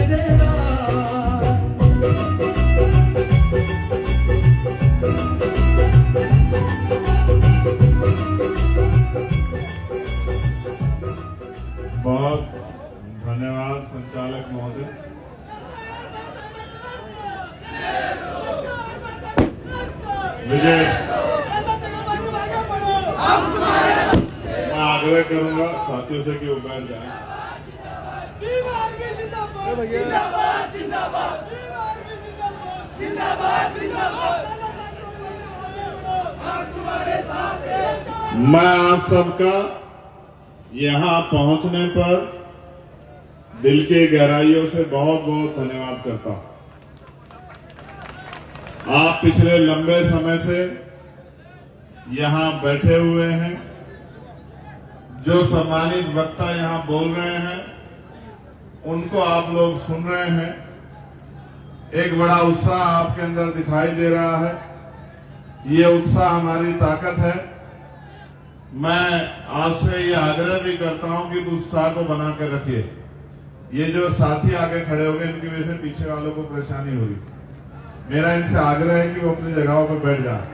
बहुत धन्यवाद संचालक महोदय। विजय, मैं आग्रह करूंगा साथियों से कि वो बैठ जाए। मैं आप सबका यहाँ पहुंचने पर दिल के गहराइयों से बहुत बहुत धन्यवाद करता हूं। आप पिछले लंबे समय से यहाँ बैठे हुए हैं। जो सम्मानित वक्ता यहाँ बोल रहे हैं उनको आप लोग सुन रहे हैं। एक बड़ा उत्साह आपके अंदर दिखाई दे रहा है। ये उत्साह हमारी ताकत है। मैं आपसे ये आग्रह भी करता हूं कि उत्साह को बना कर रखिए। ये जो साथी आगे खड़े हो गए इनकी वजह से पीछे वालों को परेशानी होगी। मेरा इनसे आग्रह है कि वो अपनी जगहों पर बैठ जाए।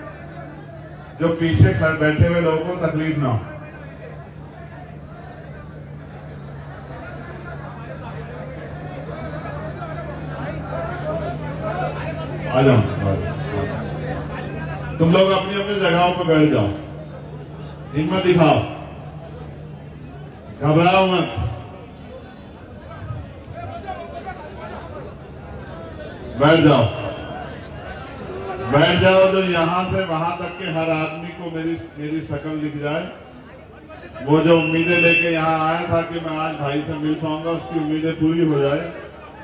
जो पीछे बैठे हुए लोगों को तकलीफ ना हो। आ जाओ, तुम लोग अपनी अपनी जगहों पर बैठ जाओ। हिम्मत दिखाओ, घबराओ मत। बैठ जाओ, बैठ जाओ। जो यहां से वहां तक के हर आदमी को मेरी शक्ल दिख जाए। वो जो उम्मीदें लेके यहाँ आया था कि मैं आज भाई से मिल पाऊंगा, उसकी उम्मीदें पूरी हो जाए।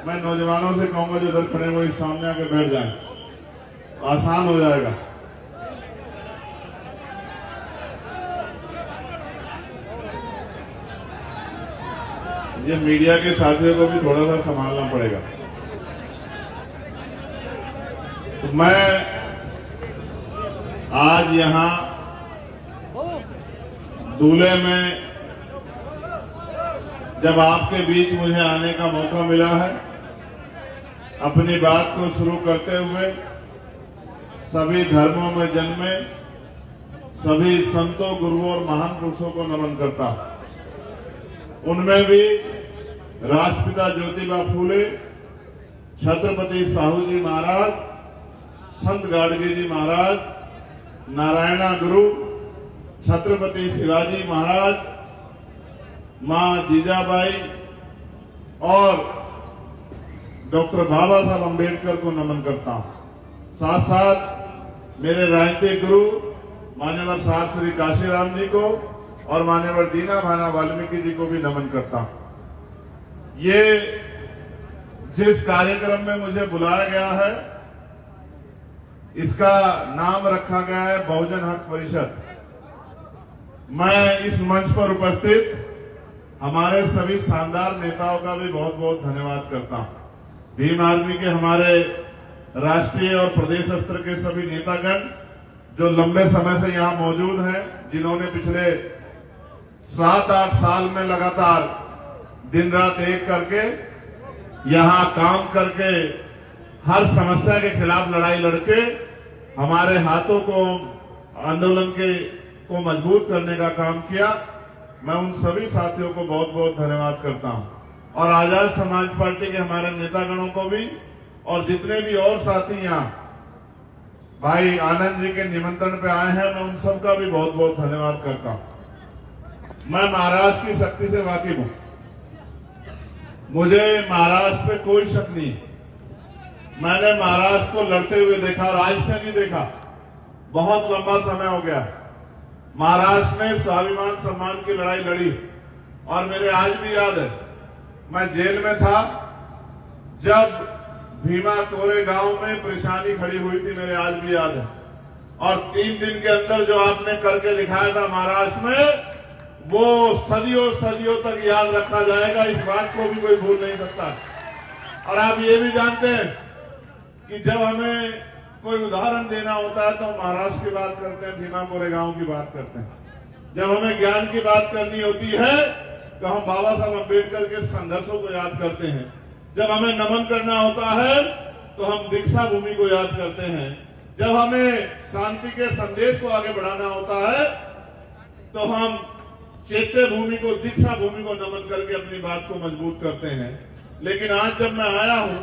मैं नौजवानों से कहूंगा जो इधर खड़े वो इस सामने आके बैठ जाए, आसान हो जाएगा। ये मीडिया के साथियों को भी थोड़ा सा संभालना पड़ेगा। तो मैं आज यहाँ दूल्हे में जब आपके बीच मुझे आने का मौका मिला है, अपनी बात को शुरू करते हुए सभी धर्मों में जन्मे सभी संतों, गुरुओं और महान पुरुषों को नमन करता हूं। उनमें भी राष्ट्रपिता ज्योतिबा फूले, छत्रपति साहू जी महाराज, संत गाडगे जी महाराज, नारायणा गुरु, छत्रपति शिवाजी महाराज, मां जीजाबाई और डॉक्टर बाबा साहब अम्बेडकर को नमन करता हूं। साथ साथ मेरे राजनीतिक गुरु मान्यवर साहब श्री काशीराम जी को और मान्यवर दीना भाना वाल्मीकि जी को भी नमन करता हूं। ये जिस कार्यक्रम में मुझे बुलाया गया है इसका नाम रखा गया है बहुजन हक परिषद। मैं इस मंच पर उपस्थित हमारे सभी शानदार नेताओं का भी बहुत बहुत धन्यवाद करता हूं। भीम आर्मी के हमारे राष्ट्रीय और प्रदेश स्तर के सभी नेतागण जो लंबे समय से यहाँ मौजूद हैं, जिन्होंने पिछले 7-8 साल में लगातार दिन रात एक करके यहाँ काम करके हर समस्या के खिलाफ लड़ाई लड़के हमारे हाथों को आंदोलन को मजबूत करने का काम किया। मैं उन सभी साथियों को बहुत बहुत धन्यवाद करता हूं और आजाद समाज पार्टी के हमारे नेतागणों को भी और जितने भी और साथी यहाँ भाई आनंद जी के निमंत्रण पे आए हैं, मैं उन सबका भी बहुत बहुत धन्यवाद करता हूं। मैं महाराष्ट्र की शक्ति से वाकिफ हूं। मुझे महाराष्ट्र पे कोई शक नहीं। मैंने महाराष्ट्र को लड़ते हुए देखा और आज से नहीं देखा, बहुत लंबा समय हो गया। महाराष्ट्र ने स्वाभिमान सम्मान की लड़ाई लड़ी और मेरे आज भी याद है, मैं जेल में था जब भीमा कोरेगांव में परेशानी खड़ी हुई थी, मेरे आज भी याद है। और 3 दिन के अंदर जो आपने करके दिखाया था महाराष्ट्र में, वो सदियों सदियों तक याद रखा जाएगा। इस बात को भी कोई भूल नहीं सकता। और आप ये भी जानते हैं कि जब हमें कोई उदाहरण देना होता है तो महाराष्ट्र की बात करते हैं, भीमा कोरेगांव की बात करते हैं। जब हमें ज्ञान की बात करनी होती है तो हम बाबा साहब अम्बेडकर के संघर्षों को याद करते हैं। जब हमें नमन करना होता है तो हम दीक्षा भूमि को याद करते हैं। जब हमें शांति के संदेश को आगे बढ़ाना होता है तो हम चैत्य भूमि को, दीक्षा भूमि को नमन करके अपनी बात को मजबूत करते हैं। लेकिन आज जब मैं आया हूं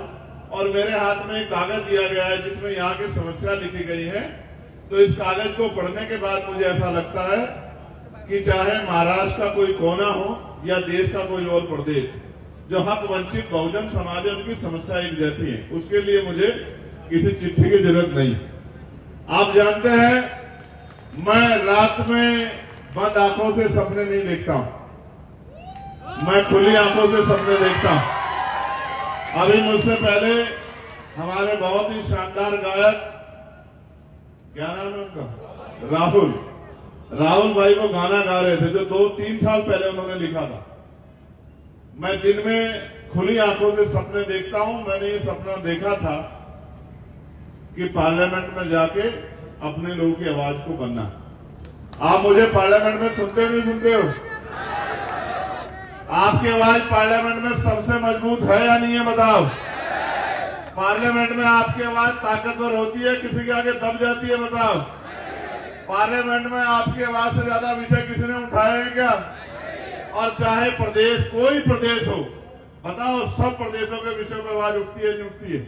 और मेरे हाथ में एक कागज दिया गया है जिसमें यहाँ की समस्या लिखी गई है, तो इस कागज को पढ़ने के बाद मुझे ऐसा लगता है कि चाहे महाराष्ट्र का कोई कोना हो या देश का कोई और प्रदेश, जो हक वंचित बहुजन समाज है उनकी समस्या एक जैसी है। उसके लिए मुझे किसी चिट्ठी की जरूरत नहीं। आप जानते हैं, मैं रात में बंद आंखों से सपने नहीं देखता हूं, मैं खुली आंखों से सपने देखता हूं। अभी मुझसे पहले हमारे बहुत ही शानदार गायक, क्या नाम है उनका, राहुल भाई वो गाना गा रहे थे जो 2-3 साल पहले उन्होंने लिखा था। मैं दिन में खुली आंखों से सपने देखता हूं। मैंने ये सपना देखा था कि पार्लियामेंट में जाके अपने लोगों की आवाज को बनना। आप मुझे पार्लियामेंट में सुनते नहीं सुनते हो? आपकी आवाज पार्लियामेंट में सबसे मजबूत है या नहीं है, बताओ? पार्लियामेंट में आपकी आवाज ताकतवर होती है, किसी के आगे दब जाती है, बताओ? पार्लियामेंट में आपकी आवाज से ज्यादा विषय किसी ने उठाए हैं क्या? और चाहे प्रदेश, कोई प्रदेश हो, बताओ, सब प्रदेशों के विषयों पर आवाज उठती है, नहीं उठती है?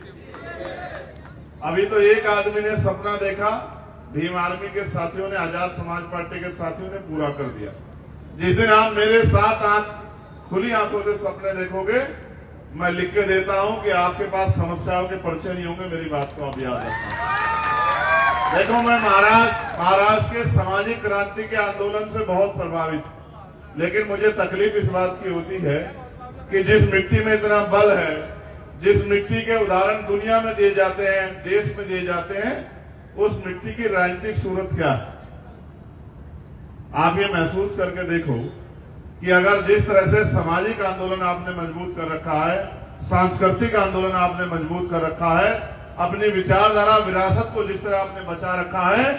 अभी तो एक आदमी ने सपना देखा, भीम आर्मी के साथियों ने, आजाद समाज पार्टी के साथियों ने पूरा कर दिया। जिस दिन आप मेरे साथ खुली आंखों से सपने देखोगे, मैं लिख के देता हूं कि आपके पास समस्याओं के पर्चे नहीं होंगे। मेरी बात को आप याद रखना। देखो, मैं महाराष्ट्र के सामाजिक क्रांति के आंदोलन से बहुत प्रभावित, लेकिन मुझे तकलीफ इस बात की होती है कि जिस मिट्टी में इतना बल है, जिस मिट्टी के उदाहरण दुनिया में दिए जाते हैं, देश में दिए जाते हैं, उस मिट्टी की राजनीतिक सूरत क्या है? आप ये महसूस करके देखो कि अगर जिस तरह से सामाजिक आंदोलन आपने मजबूत कर रखा है, सांस्कृतिक आंदोलन आपने मजबूत कर रखा है, अपनी विचारधारा, विरासत को जिस तरह आपने बचा रखा है,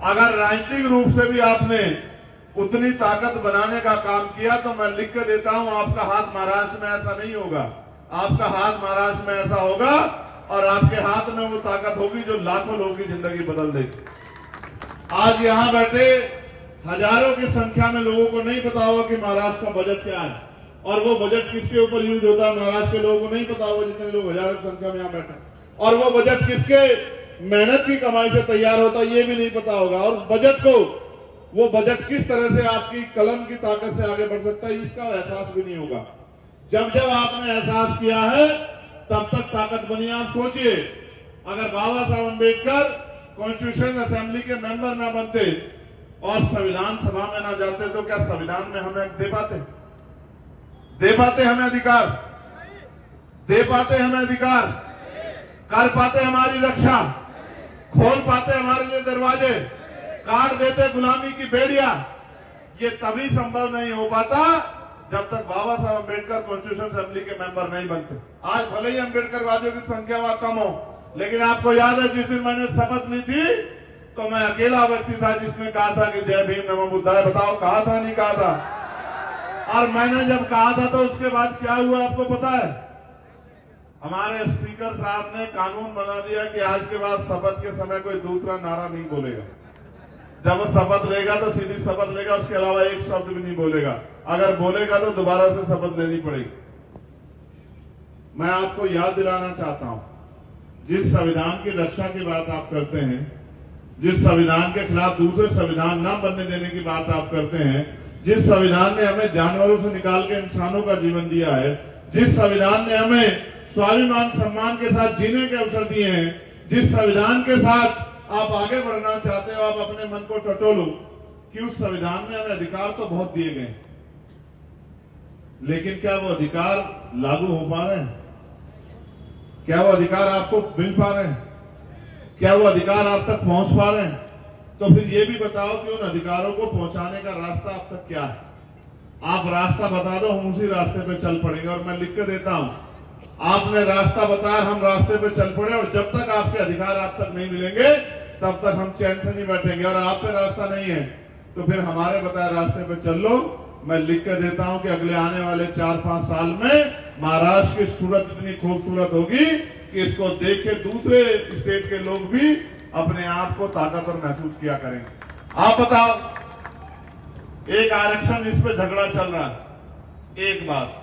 अगर राजनीतिक रूप से भी आपने उतनी ताकत बनाने का काम किया, तो मैं लिख के देता हूं, आपका हाथ महाराष्ट्र में ऐसा नहीं होगा। आपका हाथ महाराष्ट्र में ऐसा होगा और आपके हाथ में वो ताकत होगी जो लाखों लोगों की जिंदगी बदल देगी। आज यहां बैठे हजारों की संख्या में लोगों को नहीं पता होगा कि महाराष्ट्र का बजट क्या है और वो बजट किसके ऊपर यूज होता है। महाराष्ट्र के लोगों को नहीं पता होगा, जितने लोग हजारों की संख्या में यहां बैठे, और वो बजट किसके मेहनत की कमाई से तैयार होता है ये भी नहीं पता होगा। और उस बजट को, वो बजट किस तरह से आपकी कलम की ताकत से आगे बढ़ सकता है, इसका एहसास भी नहीं होगा। जब जब आपने एहसास किया है, तब तक ताकत बनी। आप सोचिए, अगर बाबा साहब अम्बेडकर कॉन्स्टिट्यूशन असेंबली के मेंबर ना बनते और संविधान सभा में ना जाते, तो क्या संविधान में हमें दे पाते हमें अधिकार? दे पाते हमें अधिकार? कर पाते हमारी रक्षा? खोल पाते हमारे लिए दरवाजे? काट देते गुलामी की बेड़ियां? ये तभी संभव नहीं हो पाता जब तक बाबा साहब अम्बेडकर कॉन्स्टिट्यूशन असेंबली के मेंबर नहीं बनते। आज भले ही अम्बेडकर वादियों की संख्या वहां कम हो, लेकिन आपको याद है जिस दिन मैंने शपथ ली थी तो मैं अकेला व्यक्ति था जिसने कहा था कि जय भीम नमो बुद्धाय। बताओ, कहा था नहीं कहा था? और मैंने जब कहा था तो उसके बाद क्या हुआ आपको पता है? हमारे स्पीकर साहब ने कानून बना दिया कि आज के बाद शपथ के समय कोई दूसरा नारा नहीं बोलेगा। जब वो शपथ लेगा तो सीधी शपथ लेगा, उसके अलावा एक शब्द भी नहीं बोलेगा। अगर बोलेगा तो दोबारा से शपथ लेनी पड़ेगी। मैं आपको याद दिलाना चाहता हूं, जिस संविधान की रक्षा की बात आप करते हैं, जिस संविधान के खिलाफ दूसरे संविधान न बनने देने की बात आप करते हैं, जिस संविधान ने हमें जानवरों से निकाल के इंसानों का जीवन दिया है, जिस संविधान ने हमें स्वाभिमान सम्मान के साथ जीने के अवसर दिए हैं, जिस संविधान के साथ आप आगे बढ़ना चाहते हो, आप अपने मन को टटोलो कि उस संविधान में हमें अधिकार तो बहुत दिए गए, लेकिन क्या वो अधिकार लागू हो पा रहे हैं? क्या वो अधिकार आपको मिल पा रहे हैं? क्या वो अधिकार आप तक पहुंच पा रहे हैं? तो फिर ये भी बताओ कि उन अधिकारों को पहुंचाने का रास्ता अब तक क्या है? आप रास्ता बता दो, हम उसी रास्ते पे चल पड़ेंगे। और मैं लिख के देता हूं, आपने रास्ता बताया, हम रास्ते पे चल पड़े, और जब तक आपके अधिकार आप तक नहीं मिलेंगे तब तक हम चैन से नहीं बैठेंगे। और आप पे रास्ता नहीं है तो फिर हमारे बताए रास्ते पे चल लो। मैं लिख के देता हूं कि अगले आने वाले 4-5 साल में महाराष्ट्र की सूरत इतनी खूबसूरत होगी कि इसको देख के दूसरे स्टेट के लोग भी अपने आप को ताकतवर महसूस किया करेंगे। आप बताओ, एक आरक्षण इस पे झगड़ा चल रहा है। एक बात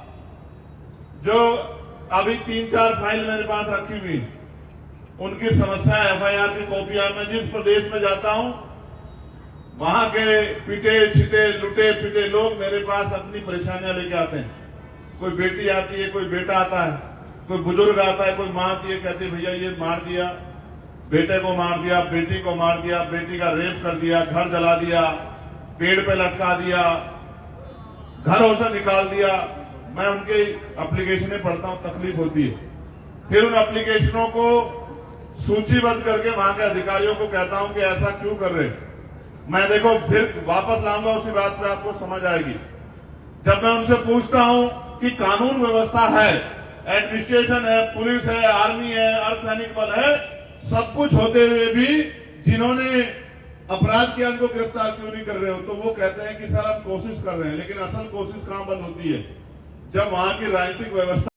जो अभी 3-4 फाइल मेरे पास रखी हुई, उनकी समस्या एफआईआर की कॉपियां, मैं जिस प्रदेश में जाता हूं वहां के पिटे छिटे लुटे पिटे लोग मेरे पास अपनी परेशानियां लेके आते हैं। कोई बेटी आती है, कोई बेटा आता है, कोई बुजुर्ग आता है, कोई मां आती है, कहती है भैया ये मार दिया, बेटे को मार दिया, बेटी को मार दिया, बेटी का रेप कर दिया, घर जला दिया, पेड़ पे लटका दिया, घरों से निकाल दिया। मैं उनके एप्लीकेशनें पढ़ता हूं, तकलीफ होती है। फिर उन एप्लीकेशनों को सूचीबद्ध करके वहां के अधिकारियों को कहता हूं कि ऐसा क्यों कर रहे। मैं देखो फिर वापस लाऊंगा उसी बात पे, आपको समझ आएगी। जब मैं उनसे पूछता हूं कि कानून व्यवस्था है, एडमिनिस्ट्रेशन है, पुलिस है, आर्मी है, अर्धसैनिक बल है, सब कुछ होते हुए भी जिन्होंने अपराध किया उनको गिरफ्तार क्यों नहीं कर रहे हो, तो वो कहते हैं कि सर हम कोशिश कर रहे हैं। लेकिन असल कोशिश कहां बंद होती है, जब वहां की राजनीतिक व्यवस्था